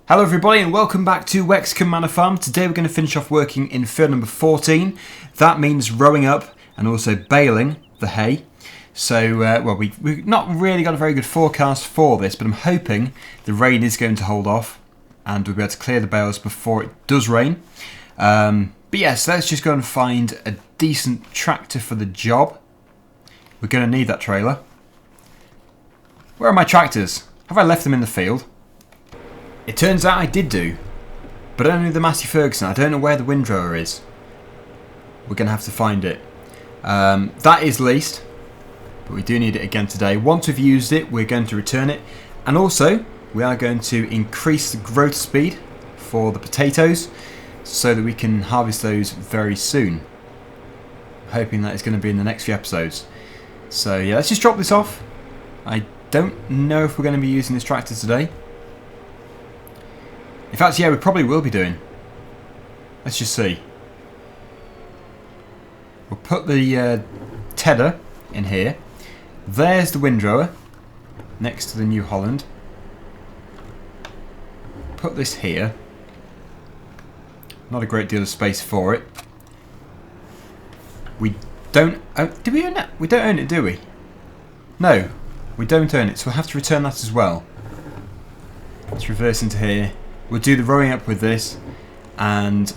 Hello everybody and welcome back to Wexcombe Manor Farm. Today we're going to finish off working in field number 14. That means rowing up and also baling the hay. So, we've not really got a very good forecast for this, but I'm hoping the rain is going to hold off and we'll be able to clear the bales before it does rain. But yes, let's just go and find a decent tractor for the job. We're going to need that trailer. Where are my tractors? Have I left them in the field? It turns out I did do, but only the Massey Ferguson. I don't know where the windrower is. We're going to have to find it. That is leased, but we do need it again today. Once we've used it, we're going to return it. And also, we are going to increase the growth speed for the potatoes so that we can harvest those very soon. I'm hoping that it's going to be in the next few episodes. So yeah, let's just drop this off. I don't know if we're going to be using this tractor today. In fact, yeah, we probably will be doing. Let's just see. We'll put the tedder in here. There's the windrower next to the New Holland. Put this here. Not a great deal of space for it. We don't own, do we own it? We don't own it, do we? No, we don't own it, so we'll have to return that as well. Let's reverse into here. We'll do the rowing up with this, and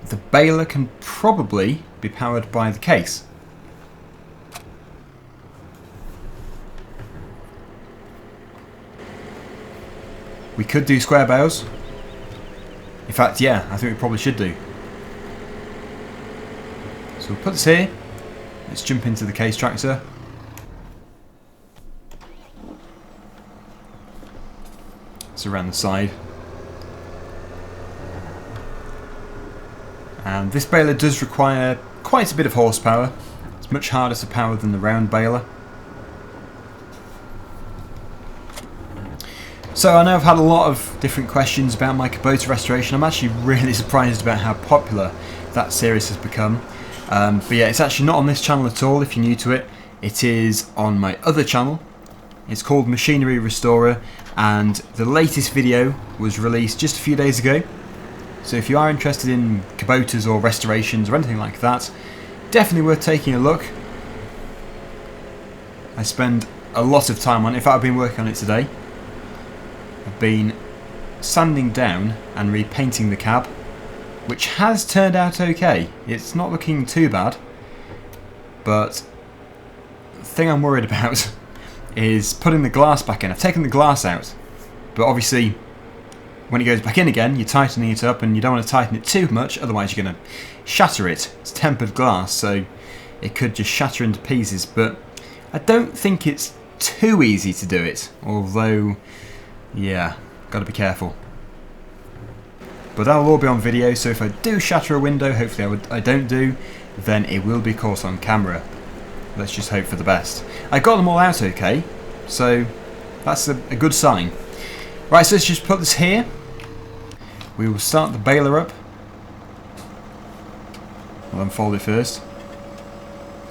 the baler can probably be powered by the case. We could do square bales. In fact, yeah, I think we probably should do. So we'll put this here. Let's jump into the case tractor. It's around the side. And this baler does require quite a bit of horsepower. It's much harder to power than the round baler. So I know I've had a lot of different questions about my Kubota restoration. I'm actually really surprised about how popular that series has become. But yeah, it's actually not on this channel at all if you're new to it. It is on my other channel. It's called Machinery Restorer, and the latest video was released just a few days ago. So if you are interested in Kubotas or restorations or anything like that, definitely worth taking a look. I spend a lot of time on it. In fact, I've been working on it today. I've been sanding down and repainting the cab, which has turned out okay. It's not looking too bad, but the thing I'm worried about is putting the glass back in. I've taken the glass out, but obviously when it goes back in again, you're tightening it up, and you don't want to tighten it too much, otherwise you're going to shatter it. It's tempered glass, so it could just shatter into pieces, but I don't think it's too easy to do it, although, yeah, got to be careful. But that'll all be on video, so if I do shatter a window, hopefully I don't do, then it will be caught on camera. Let's just hope for the best. I got them all out okay, so that's a good sign. Right, so let's just put this here. We will start the baler up. We'll unfold it first.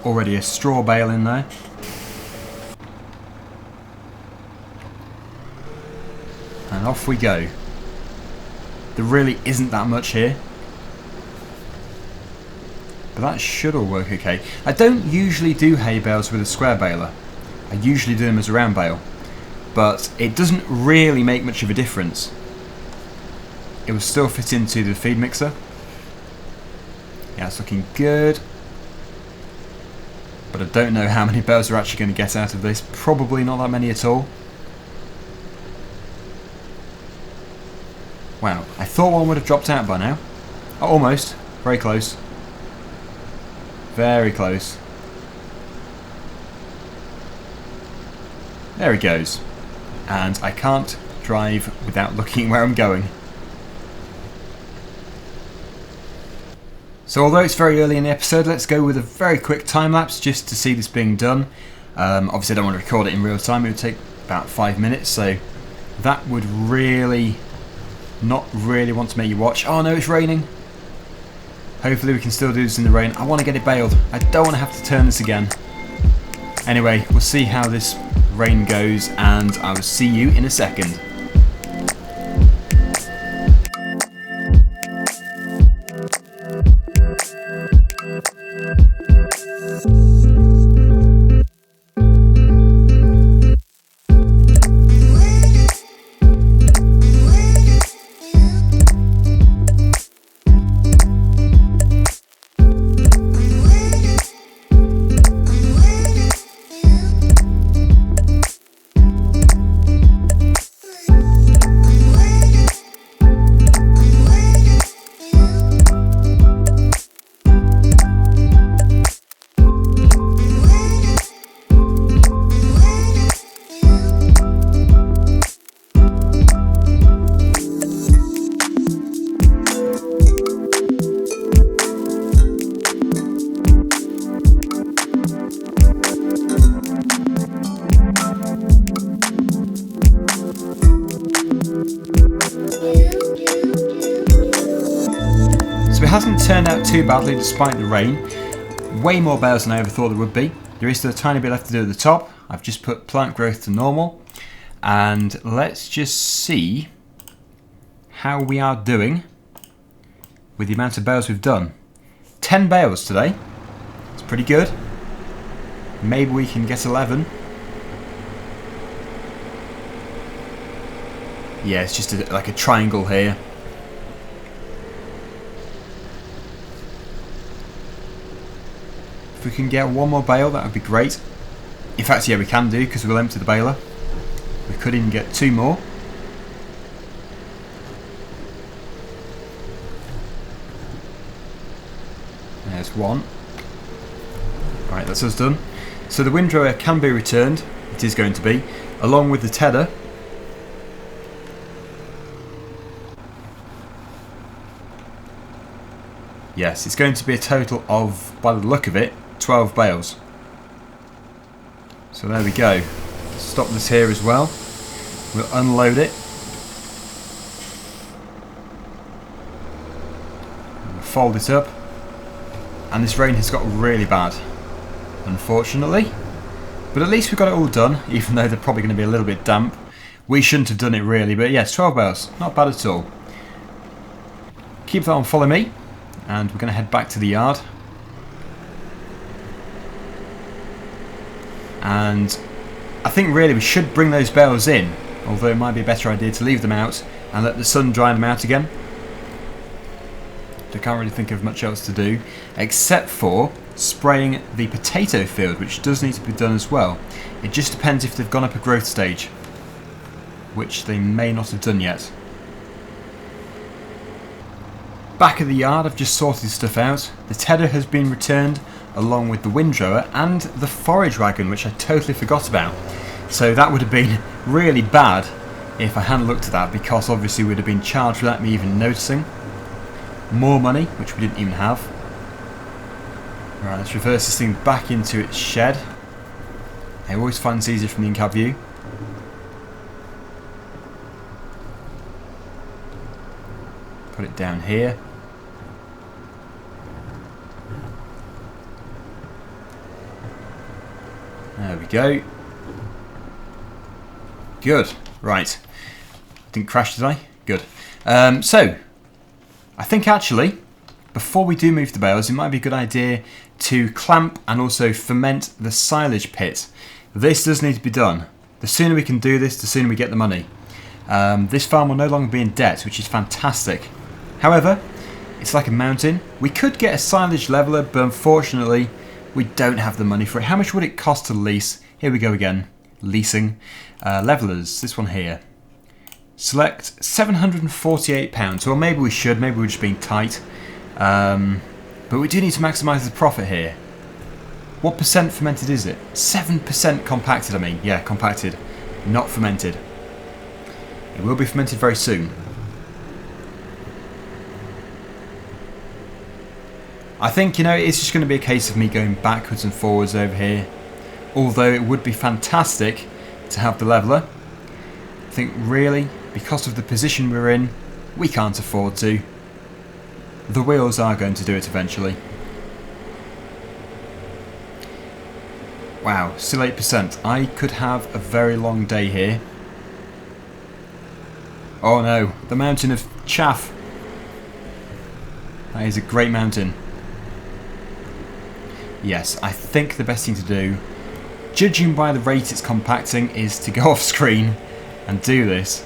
Already a straw bale in there. And off we go. There really isn't that much here, but that should all work okay. I don't usually do hay bales with a square baler. I usually do them as a round bale, but it doesn't really make much of a difference. It will still fit into the feed mixer. Yeah, it's looking good. But I don't know how many bales we're actually going to get out of this. Probably not that many at all. Wow, I thought one would have dropped out by now. Oh, almost. Very close. Very close. There he goes. And I can't drive without looking where I'm going. So although it's very early in the episode, let's go with a very quick time lapse just to see this being done. Obviously I don't want to record it in real time. It would take about 5 minutes, so that would really not really want to make you watch. Oh no, it's raining. Hopefully we can still do this in the rain. I want to get it baled. I don't want to have to turn this again. Anyway, we'll see how this rain goes, and I will see you in a second. So it hasn't turned out too badly despite the rain. Way more bales than I ever thought there would be. There is still a tiny bit left to do at the top. I've just put plant growth to normal. And let's just see how we are doing with the amount of bales we've done. 10 bales today. It's pretty good. Maybe we can get 11. Yeah, it's just like a triangle here. If we can get one more bale, that would be great. In fact, yeah, we can do, because we'll empty the baler. We could even get 2 more. There's 1. Right, that's us done. So the windrower can be returned. It is going to be, along with the tedder. Yes, it's going to be a total of, by the look of it, 12 bales. So there we go. Stop this here as well. We'll unload it. We'll fold it up. And this rain has got really bad, unfortunately. But at least we got it all done, even though they're probably going to be a little bit damp. We shouldn't have done it really, but yes, 12 bales. Not bad at all. Keep that on follow me. And we're going to head back to the yard. And I think really we should bring those bales in, although it might be a better idea to leave them out and let the sun dry them out again. I can't really think of much else to do except for spraying the potato field, which does need to be done as well. It just depends if they've gone up a growth stage, which they may not have done yet. Back at the yard, I've just sorted stuff out. The tedder has been returned along with the windrower and the forage wagon, which I totally forgot about. So that would have been really bad if I hadn't looked at that, because obviously we'd have been charged without me even noticing. More money, which we didn't even have. Right, let's reverse this thing back into its shed. I always find it's easier from the in-cab view. Put it down here. There we go. Good. Right. Didn't crash, did I? Good. So, I think actually, before we do move the bales, it might be a good idea to clamp and also ferment the silage pit. This does need to be done. The sooner we can do this, the sooner we get the money. This farm will no longer be in debt, which is fantastic. However, it's like a mountain. We could get a silage leveler, but unfortunately, we don't have the money for it. How much would it cost to lease? Here we go again. Leasing. Levelers. This one here. Select £748. Well, maybe we should. Maybe we're just being tight. But we do need to maximise the profit here. What percent fermented is it? 7% compacted, I mean. Yeah, compacted. Not fermented. It will be fermented very soon. I think, it's just going to be a case of me going backwards and forwards over here. Although it would be fantastic to have the leveller. I think really, because of the position we're in, we can't afford to. The wheels are going to do it eventually. Wow, still 8%. I could have a very long day here. Oh no, the mountain of chaff. That is a great mountain. Yes, I think the best thing to do, judging by the rate it's compacting, is to go off screen and do this.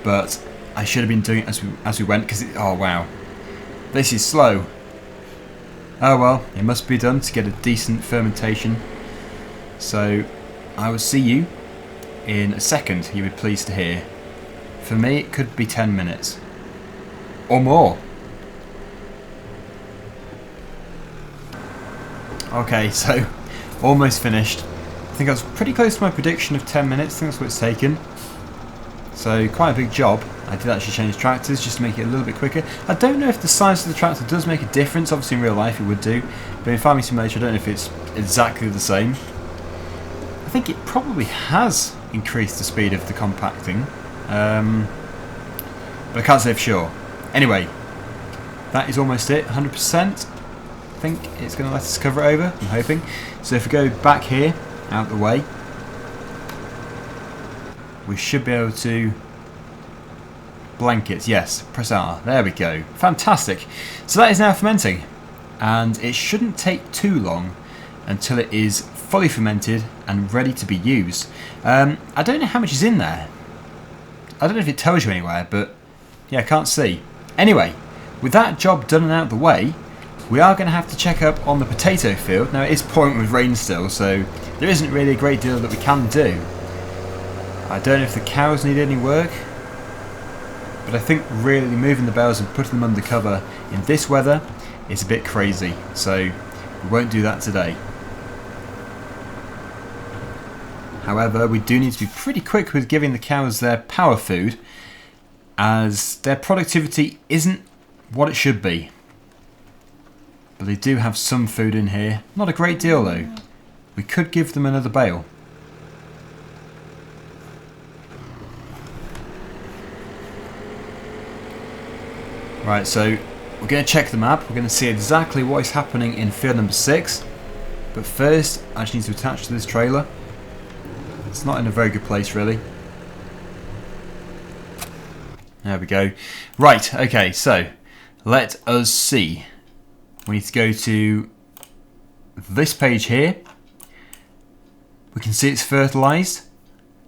But I should have been doing it as we went, because oh wow, this is slow. Oh well, it must be done to get a decent fermentation. So I will see you in a second, you'll be pleased to hear. For me it could be 10 minutes. Or more. Okay, so almost finished. I think I was pretty close to my prediction of 10 minutes. I think that's what it's taken. So quite a big job. I did actually change tractors just to make it a little bit quicker. I don't know if the size of the tractor does make a difference. Obviously in real life it would do. But in Farming Simulator I don't know if it's exactly the same. I think it probably has increased the speed of the compacting. but I can't say for sure. Anyway, that is almost it, 100%. I think it's going to let us cover it over, I'm hoping. So if we go back here, out the way, we should be able to... Blankets, yes, press R, there we go. Fantastic. So that is now fermenting, and it shouldn't take too long until it is fully fermented and ready to be used. I don't know how much is in there. I don't know if it tells you anywhere, but yeah, I can't see. Anyway, with that job done and out of the way, we are going to have to check up on the potato field. Now it is pouring with rain still, so there isn't really a great deal that we can do. I don't know if the cows need any work, but I think really moving the bales and putting them under cover in this weather is a bit crazy, so we won't do that today. However, we do need to be pretty quick with giving the cows their power food, as their productivity isn't what it should be. But they do have some food in here. Not a great deal though. We could give them another bale. Right, so we're going to check the map. We're going to see exactly what is happening in field number 6. But first, I just need to attach to this trailer. It's not in a very good place, really. There we go. Right, okay, so let us see. We need to go to this page here. We can see it's fertilised.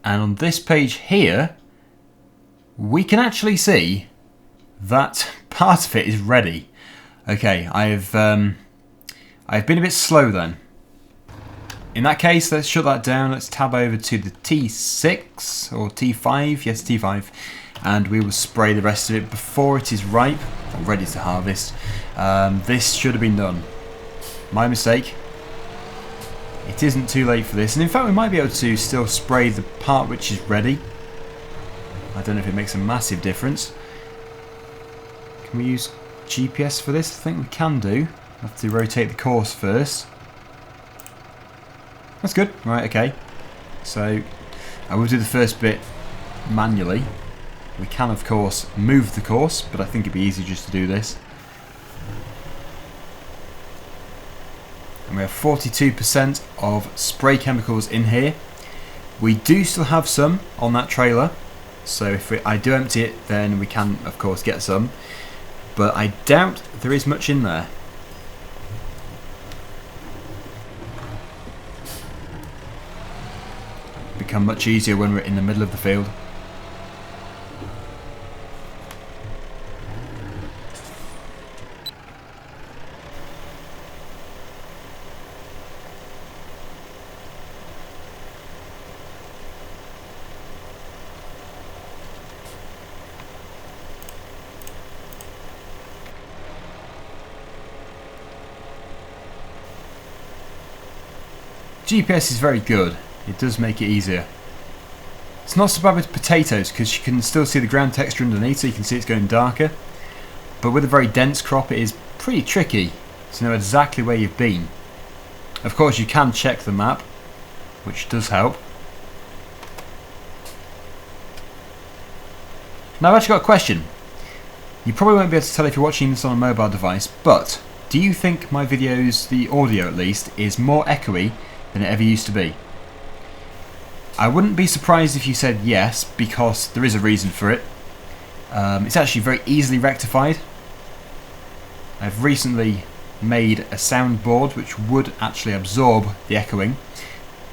And on this page here, we can actually see that part of it is ready. Okay, I've been a bit slow then. In that case, let's shut that down. Let's tab over to the T6 or T5. Yes, T5. And we will spray the rest of it before it is ripe or ready to harvest. This should have been done. My mistake. It isn't too late for this. And in fact, we might be able to still spray the part which is ready. I don't know if it makes a massive difference. Can we use GPS for this? I think we can do. I have to rotate the course first. That's good. Right, okay. So I will do the first bit manually. We can, of course, move the course, but I think it'd be easy just to do this. And we have 42% of spray chemicals in here. We do still have some on that trailer, so if I do empty it, then we can, of course, get some. But I doubt there is much in there. Become much easier when we're in the middle of the field. GPS is very good. It does make it easier. It's not so bad with potatoes because you can still see the ground texture underneath, so you can see it's going darker. But with a very dense crop, it is pretty tricky to know exactly where you've been. Of course, you can check the map, which does help. Now, I've actually got a question. You probably won't be able to tell if you're watching this on a mobile device, but do you think my videos, the audio at least, is more echoey than it ever used to be? I wouldn't be surprised if you said yes, because there is a reason for it. It's actually very easily rectified. I've recently made a soundboard which would actually absorb the echoing,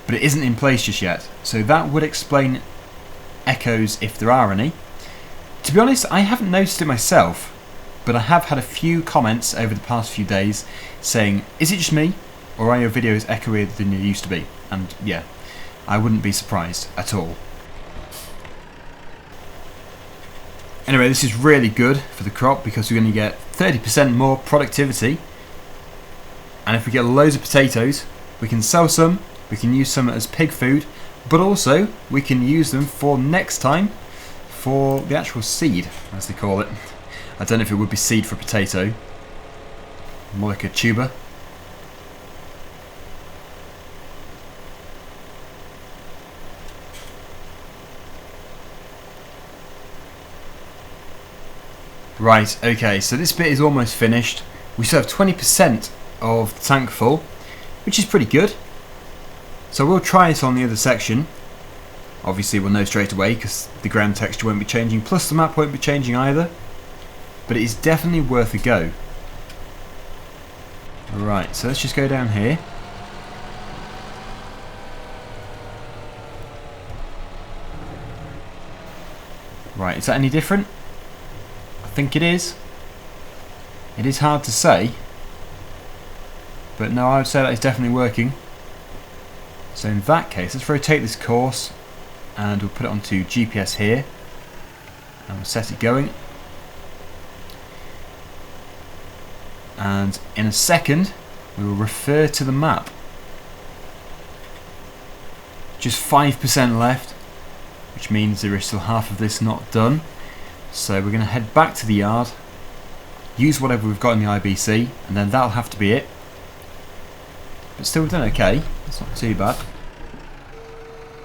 but it isn't in place just yet, so that would explain echoes if there are any. To be honest, I haven't noticed it myself, but I have had a few comments over the past few days saying, is it just me, or are your videos echoier than they used to be? And yeah, I wouldn't be surprised at all. Anyway, this is really good for the crop because we're going to get 30% more productivity. And if we get loads of potatoes, we can sell some, we can use some as pig food, but also we can use them for next time for the actual seed, as they call it. I don't know if it would be seed for potato, more like a tuber. Right, okay, so this bit is almost finished. We still have 20% of the tank full, which is pretty good. So we'll try it on the other section. Obviously we'll know straight away because the ground texture won't be changing, plus the map won't be changing either. But it is definitely worth a go. Right, so let's just go down here. Right, is that any different? I think it is. It is hard to say. But no, I would say that is definitely working. So in that case, let's rotate this course and we'll put it onto GPS here. And we'll set it going. And in a second, we will refer to the map. Just 5% left, which means there is still half of this not done. So we're going to head back to the yard, use whatever we've got in the IBC, and then that'll have to be it. But still, we've done okay. It's not too bad.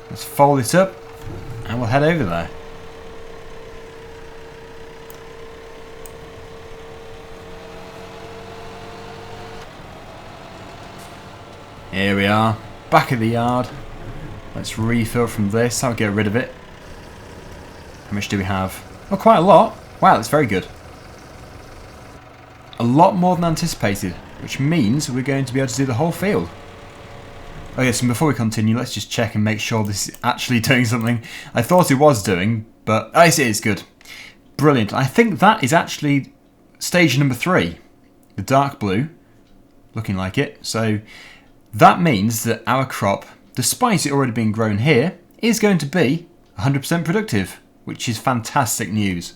Let's fold it up, and we'll head over there. Here we are, back at the yard. Let's refill from this. I'll get rid of it. How much do we have? Oh, quite a lot. Wow, that's very good. A lot more than anticipated, which means we're going to be able to do the whole field. Oh yes, and before we continue, let's just check and make sure this is actually doing something. I thought it was doing, but oh, yes, it is good. Brilliant. I think that is actually stage number 3. The dark blue, looking like it. So that means that our crop, despite it already being grown here, is going to be 100% productive, which is fantastic news.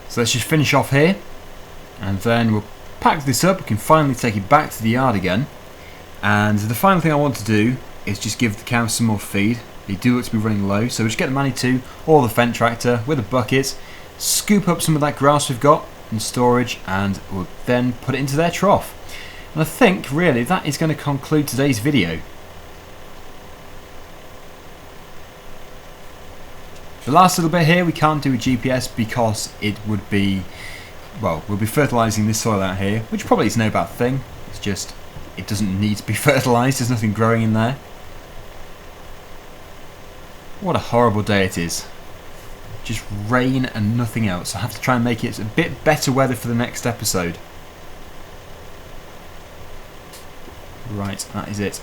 So let's just finish off here, and then we'll pack this up. We can finally take it back to the yard again. And the final thing I want to do is just give the cows some more feed. They do look to be running low, so we'll just get the Manny 2 or the Fendt tractor with a bucket, scoop up some of that grass we've got in storage, and we'll then put it into their trough. And I think, really, that is going to conclude today's video. The last little bit here, we can't do a GPS because it would be, well, we'll be fertilising this soil out here, which probably is no bad thing. It's just, it doesn't need to be fertilised, there's nothing growing in there. What a horrible day it is. Just rain and nothing else. I have to try and make it a bit better weather for the next episode. Right, that is it.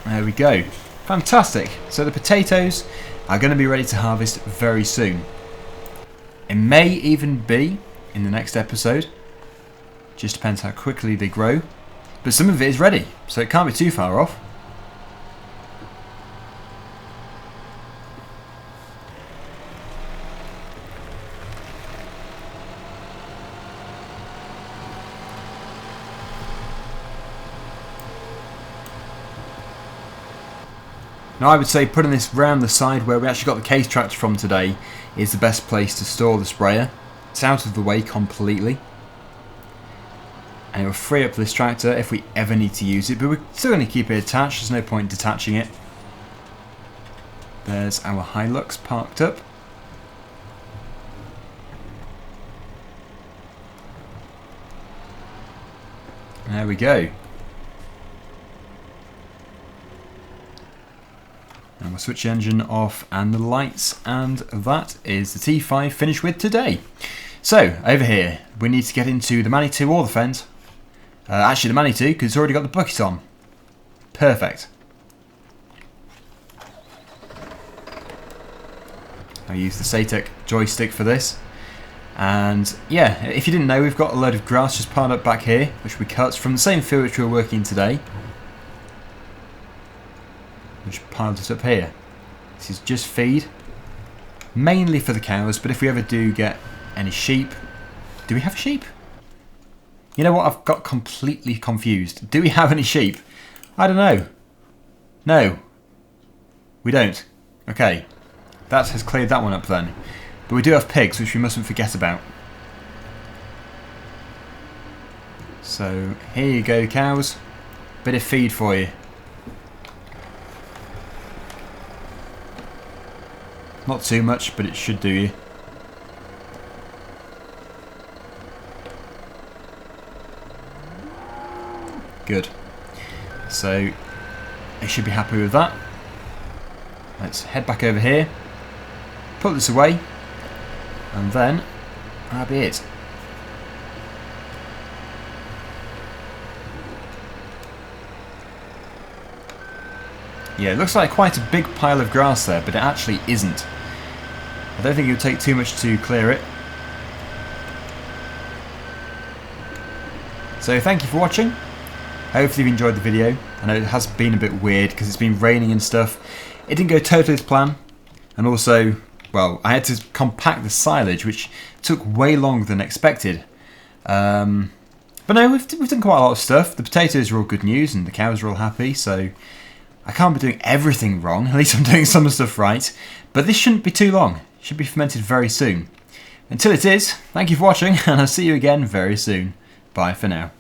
There we go. Fantastic. So the potatoes are going to be ready to harvest very soon. It may even be in the next episode. Just depends how quickly they grow. But some of it is ready, so it can't be too far off. Now I would say putting this round the side where we actually got the case tractor from today is the best place to store the sprayer. It's out of the way completely. And it will free up this tractor if we ever need to use it, but we're still going to keep it attached, there's no point detaching it. There's our Hilux parked up. There we go. And we'll switch the engine off and the lights, and that is the T5 finished with today. So, over here, we need to get into the Manny 2 or the Fendt. Actually, the Manny 2, because it's already got the bucket on. Perfect. I use the Satek joystick for this. And yeah, if you didn't know, we've got a load of grass just piled up back here, which we cut from the same field which we were working today. Which piled it up here. This is just feed, mainly for the cows, but if we ever do get any sheep... Do we have sheep? You know what, I've got completely confused. Do we have any sheep? I don't know. No. We don't. Okay. That has cleared that one up then. But we do have pigs, which we mustn't forget about. So, here you go, cows. Bit of feed for you. Not too much, but it should do you. Good. So I should be happy with that. Let's head back over here, put this away, and then that'll be it. Yeah, it looks like quite a big pile of grass there, but it actually isn't. I don't think it would take too much to clear it. So thank you for watching. Hopefully you've enjoyed the video. I know it has been a bit weird because it's been raining and stuff. It didn't go totally as planned. And also, well, I had to compact the silage, which took way longer than expected. But no, we've done quite a lot of stuff. The potatoes are all good news and the cows are all happy, so I can't be doing everything wrong. At least I'm doing some stuff right. But this shouldn't be too long. It should be fermented very soon. Until it is, thank you for watching, and I'll see you again very soon. Bye for now.